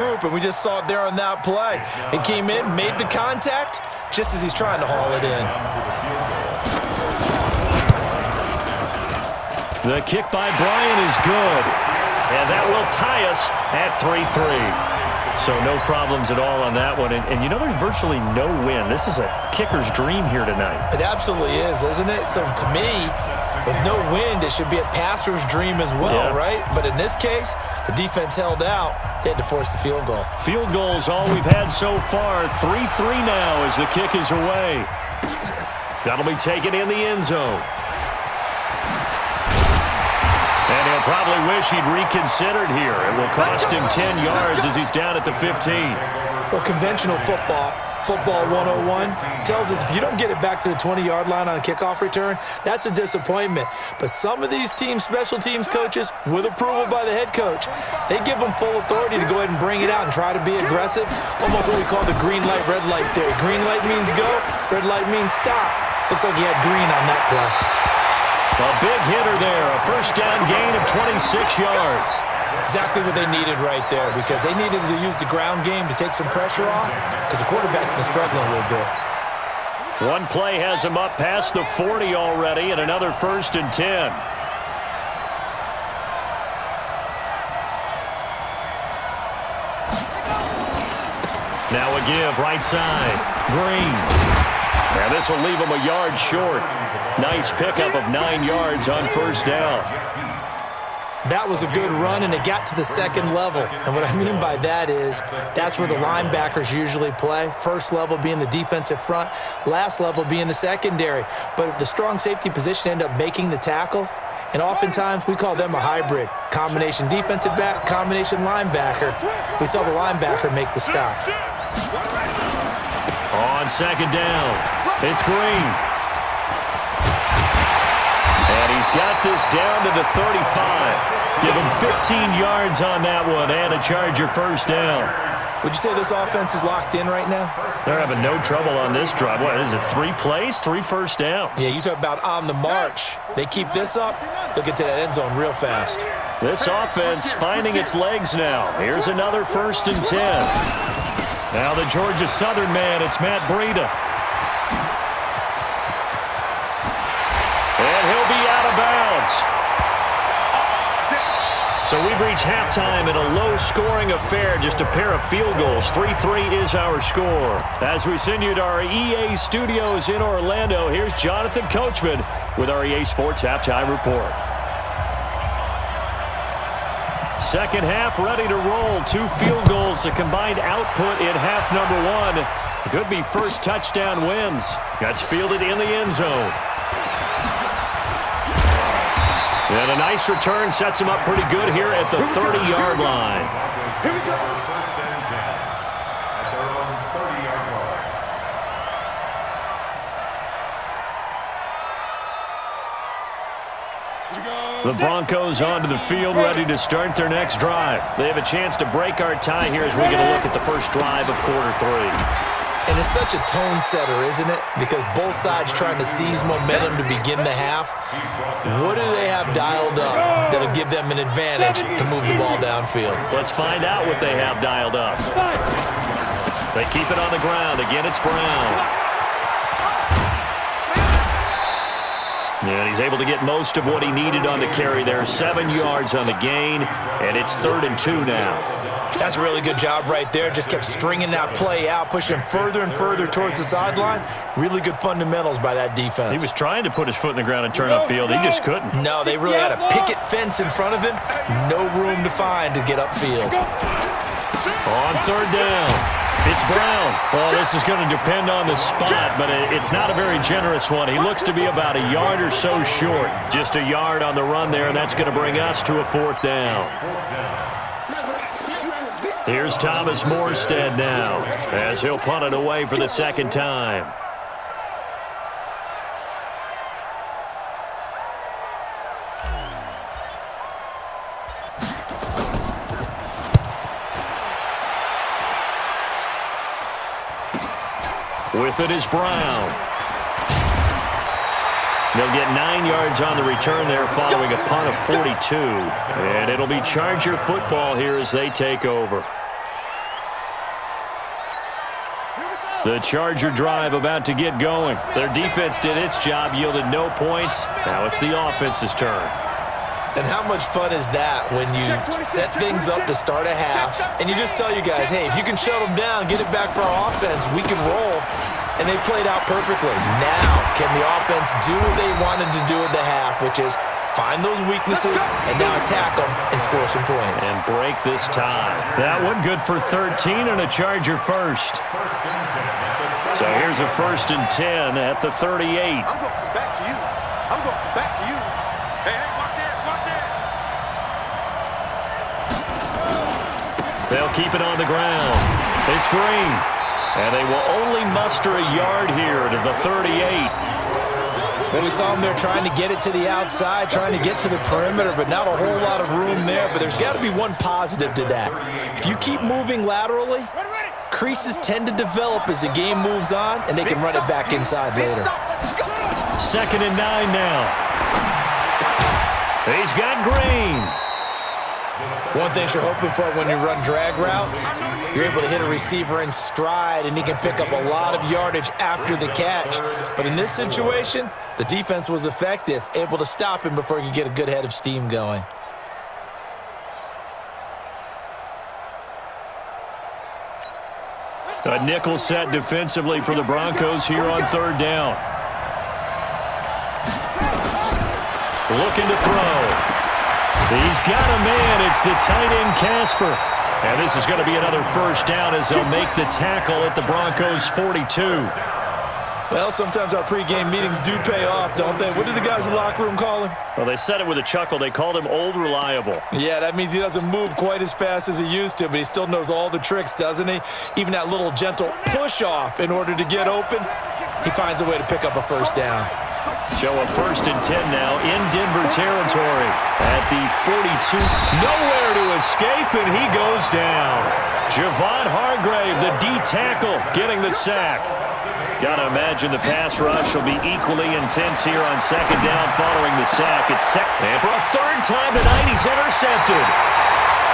And we just saw it there on that play. He came in, made the contact, just as he's trying to haul it in. The kick by Bryant is good. And that will tie us at 3-3. So no problems at all on that one. And you know, there's virtually no win. This is a kicker's dream here tonight. It absolutely is, isn't it? So to me, with no wind, it should be a passer's dream as well, right? But in this case, the defense held out. They had to force the field goal. Field goals all we've had so far. 3-3 now as the kick is away. That'll be taken in the end zone. And he'll probably wish he'd reconsidered here. It will cost him 10 yards as he's down at the 15. Well, conventional football 101, tells us if you don't get it back to the 20-yard line on a kickoff return, that's a disappointment. But some of these teams, special teams coaches, with approval by the head coach, they give them full authority to go ahead and bring it out and try to be aggressive. Almost what we call the green light, red light theory. Green light means go, red light means stop. Looks like he had green on that play. A big hitter there, a first down gain of 26 yards. Exactly what they needed right there, because they needed to use the ground game to take some pressure off, because the quarterback's been struggling a little bit. One play has him up past the 40 already, and another 1st and 10. Now a give, right side. Green. And this will leave him a yard short. Nice pickup of 9 yards on first down. That was a good run, and it got to the second level. And what I mean by that is that's where the linebackers usually play. First level being the defensive front, last level being the secondary. But the strong safety position ended up making the tackle, and oftentimes we call them a hybrid. Combination defensive back, combination linebacker. We saw the linebacker make the stop. On second down, it's Green. And he's got this down to the 35. Give him 15 yards on that one and a Charger first down. Would you say this offense is locked in right now? They're having no trouble on this drive. What is it, 3 plays, 3 first downs? Yeah, you talk about on the march. They keep this up, they'll get to that end zone real fast. This offense finding its legs now. Here's another 1st and 10. Now the Georgia Southern man, it's Matt Breida. And he'll be out of bounds. So we've reached halftime in a low-scoring affair, just a pair of field goals. 3-3 is our score. As we send you to our EA studios in Orlando, here's Jonathan Coachman with our EA Sports Halftime Report. Second half ready to roll. 2 field goals, the combined output in half number 1. Could be first touchdown wins. That's fielded in the end zone. And a nice return sets him up pretty good here at the 30-yard line. Here we go. First and 10 at their own 30-yard line. The Broncos onto the field, ready to start their next drive. They have a chance to break our tie here as we get a look at the first drive of quarter 3. And it's such a tone setter, isn't it? Because both sides trying to seize momentum to begin the half. What do they have dialed up that'll give them an advantage to move the ball downfield? Let's find out what they have dialed up. They keep it on the ground. Again, it's Brown. And he's able to get most of what he needed on the carry there. 7 yards on the gain, and it's 3rd and 2 now. That's a really good job right there. Just kept stringing that play out, pushing him further and further towards the sideline. Really good fundamentals by that defense. He was trying to put his foot in the ground and turn upfield. He just couldn't. No, they really had a picket fence in front of him. No room to find to get upfield. On 3rd down, it's Brown. Well, this is going to depend on the spot, but it's not a very generous one. He looks to be about a yard or so short. Just a yard on the run there, and that's going to bring us to a 4th down. Here's Thomas Morstead now, as he'll punt it away for the 2nd time. With it is Brown. They'll get 9 yards on the return there following a punt of 42. And it'll be Charger football here as they take over. The Charger drive about to get going. Their defense did its job, yielded no points. Now it's the offense's turn. And how much fun is that when you set things up to start a half and you just tell you guys, hey, if you can shut them down, get it back for our offense, we can roll. And they played out perfectly. Now, can the offense do what they wanted to do at the half, which is find those weaknesses and now attack them and score some points. And break this tie. That one good for 13 and a Charger first. So here's a 1st and 10 at the 38. I'm going back to you. I'm going back to you. Hey, watch it, watch it. They'll keep it on the ground. It's Green. And they will only muster a yard here to the 38. Well, we saw them there trying to get it to the outside, trying to get to the perimeter, but not a whole lot of room there. But there's got to be one positive to that. If you keep moving laterally, creases tend to develop as the game moves on, and they can run it back inside later. 2nd and 9 now. He's got Green. One thing you're hoping for when you run drag routes, you're able to hit a receiver in stride, and he can pick up a lot of yardage after the catch. But in this situation, the defense was effective, able to stop him before he could get a good head of steam going. A nickel set defensively for the Broncos here on 3rd down. Looking to throw. He's got a man. It's the tight end, Casper. And this is going to be another 1st down as they'll make the tackle at the Broncos' 42. Well, sometimes our pregame meetings do pay off, don't they? What did the guys in the locker room call him? Well, they said it with a chuckle. They called him Old Reliable. Yeah, that means he doesn't move quite as fast as he used to, but he still knows all the tricks, doesn't he? Even that little gentle push-off in order to get open, he finds a way to pick up a 1st down. Show a 1st and 10 now in Denver territory at the 42. Nowhere to escape, and he goes down. Javon Hargrave, the D tackle, getting the sack. Got to imagine the pass rush will be equally intense here on 2nd down following the sack. It's second, and for a 3rd time tonight, he's intercepted.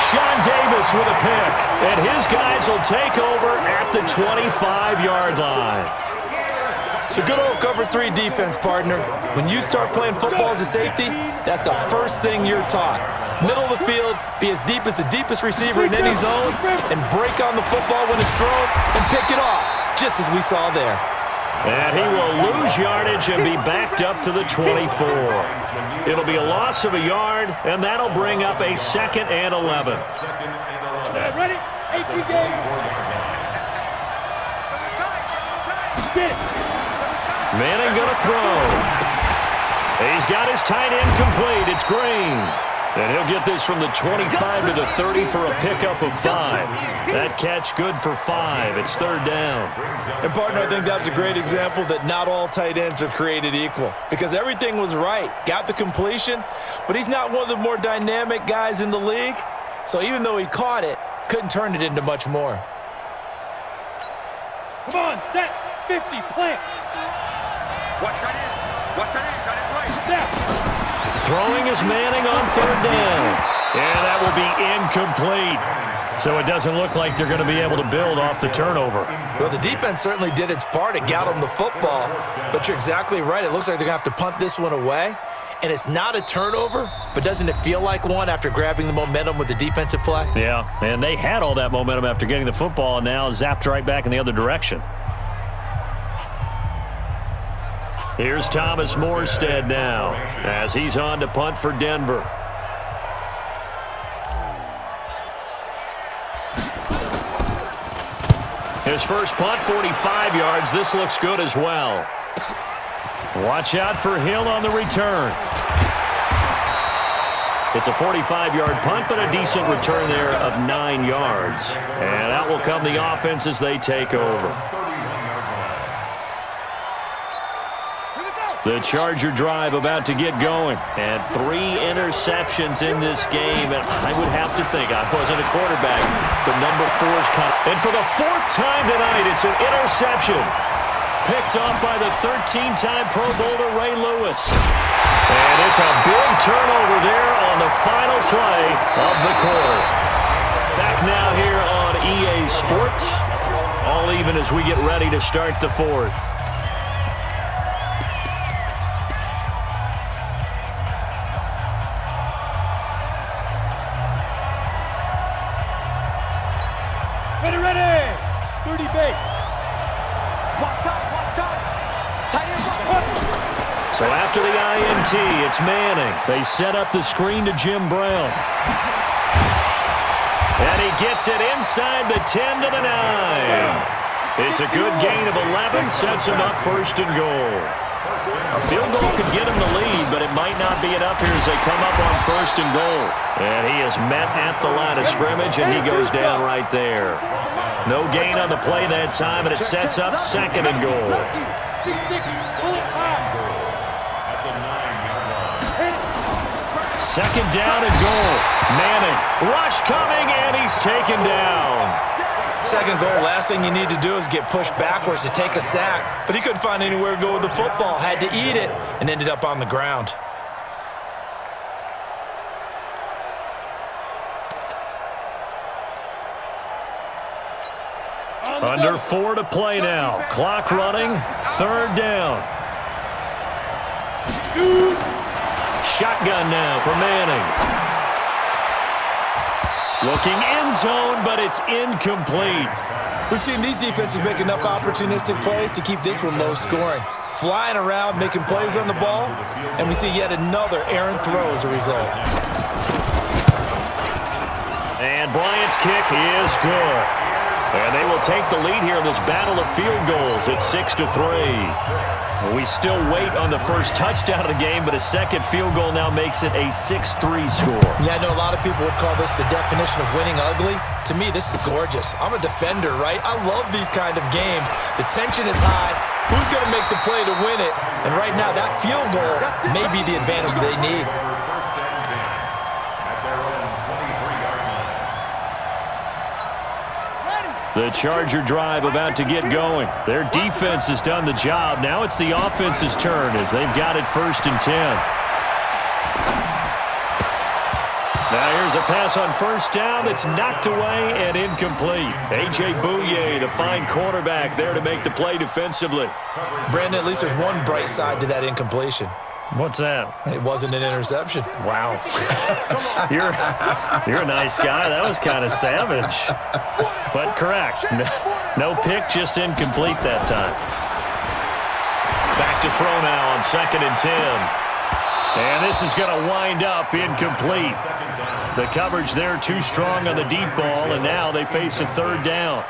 Sean Davis with a pick, and his guys will take over at the 25-yard line. The good old cover 3 defense, partner. When you start playing football as a safety, that's the first thing you're taught. Middle of the field, be as deep as the deepest receiver in any zone, and break on the football when it's thrown and pick it off, just as we saw there. And he will lose yardage and be backed up to the 24. It'll be a loss of a yard, and that'll bring up a 2nd and 11. Ready? 18 game. Get it. Manning going to throw. He's got his tight end complete. It's Green. And he'll get this from the 25 to the 30 for a pickup of 5. That catch good for 5. It's 3rd down. And, partner, I think that's a great example that not all tight ends are created equal because everything was right. Got the completion, but he's not one of the more dynamic guys in the league. So even though he caught it, couldn't turn it into much more. Come on, set, 50, plant. Watch tight end. Watch tight end. Tight end play. Snap. Throwing is Manning on 3rd down. And that will be incomplete. So it doesn't look like they're going to be able to build off the turnover. Well, the defense certainly did its part. It got them the football. But you're exactly right. It looks like they're going to have to punt this one away. And it's not a turnover, but doesn't it feel like one after grabbing the momentum with the defensive play? Yeah, and they had all that momentum after getting the football and now zapped right back in the other direction. Here's Thomas Morstead now as he's on to punt for Denver. His first punt, 45 yards. This looks good as well. Watch out for Hill on the return. It's a 45-yard punt, but a decent return there of 9 yards. And out will come the offense as they take over. The Charger drive about to get going. And 3 interceptions in this game. And I would have to think, I wasn't a quarterback, but number 4 is kind of... And for the 4th time tonight, it's an interception. Picked off by the 13-time Pro Bowler Ray Lewis. And it's a big turnover there on the final play of the quarter. Back now here on EA Sports. All even as we get ready to start the fourth. Ready. 30 base. Watch time. Tight end. So after the INT, it's Manning. They set up the screen to Jim Brown. And he gets it inside the 10 to the 9. It's a good gain of 11, sets him up first and goal. A field goal could get him the lead, but it might not be enough here as they come up on first and goal. And he is met at the line of scrimmage, and he goes down right there. No gain on the play that time, and it sets up second and goal. Second down and goal. Manning, rush coming, and he's taken down. Second goal, last thing you need to do is get pushed backwards to take a sack. But he couldn't find anywhere to go with the football. Had to eat it and ended up on the ground. Under 4 to play now. Clock running. Third down. Shotgun now for Manning. Looking end zone, but it's incomplete. We've seen these defenses make enough opportunistic plays to keep this one low scoring. Flying around, making plays on the ball, and we see yet another errant throw as a result. And Bryant's kick is good. And they will take the lead here in this battle of field goals at 6-3. We still wait on the first touchdown of the game, but a second field goal now makes it a 6-3 score. Yeah, I know a lot of people would call this the definition of winning ugly. To me, this is gorgeous. I'm a defender, right? I love these kind of games. The tension is high. Who's going to make the play to win it? And right now, that field goal may be the advantage they need. The Charger drive about to get going. Their defense has done the job. Now it's the offense's turn as they've got it 1st and 10. Now here's a pass on first down that's knocked away and incomplete. A.J. Bouye, the fine cornerback, there to make the play defensively. Brandon, at least there's one bright side to that incompletion. What's that? It wasn't an interception. Wow. You're a nice guy. That was kind of savage. But correct. No pick, just incomplete that time. Back to throw now on 2nd and 10. And this is going to wind up incomplete. The coverage there too strong on the deep ball, and now they face a third down.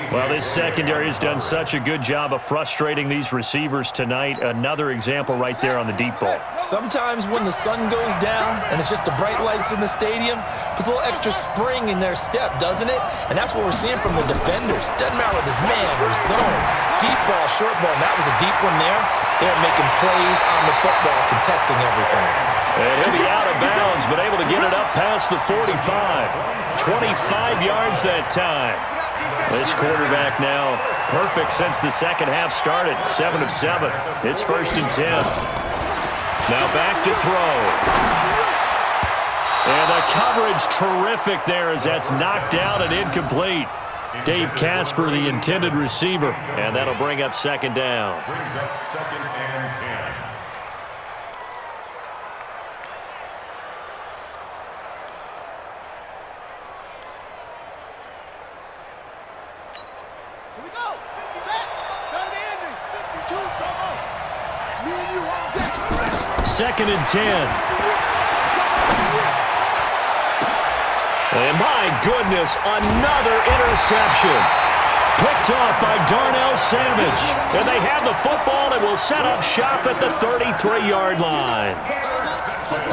Well, this secondary has done such a good job of frustrating these receivers tonight. Another example right there on the deep ball. Sometimes when the sun goes down and it's just the bright lights in the stadium, puts a little extra spring in their step, doesn't it? And that's what we're seeing from the defenders. Doesn't matter whether it's man or zone. Deep ball, short ball, and that was a deep one there. They're making plays on the football, contesting everything. And he'll be out of bounds, but able to get it up past the 45. 25 yards that time. This quarterback now perfect since the second half started. 7 of 7. It's 1st and 10. Now back to throw. And the coverage terrific there as that's knocked down and incomplete. Dave Casper, the intended receiver. And that'll bring up 2nd down. Brings up 2nd and 10. Second and 10. And my goodness, another interception. Picked off by Darnell Savage. And they have the football and will set up shop at the 33-yard line.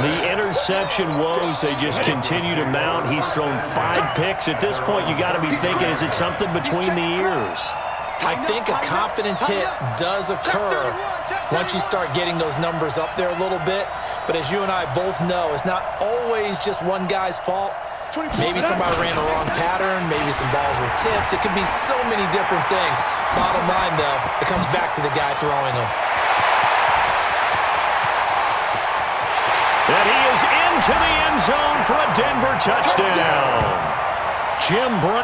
The interception woes, they just continue to mount. He's thrown 5 picks. At this point, you got to be thinking, is it something between the ears? I think a confidence hit does occur once you start getting those numbers up there a little bit. But as you and I both know, it's not always just one guy's fault. Maybe somebody ran a wrong pattern. Maybe some balls were tipped. It could be so many different things. Bottom line, though, it comes back to the guy throwing them. And he is into the end zone for a Denver touchdown. Jim Brown.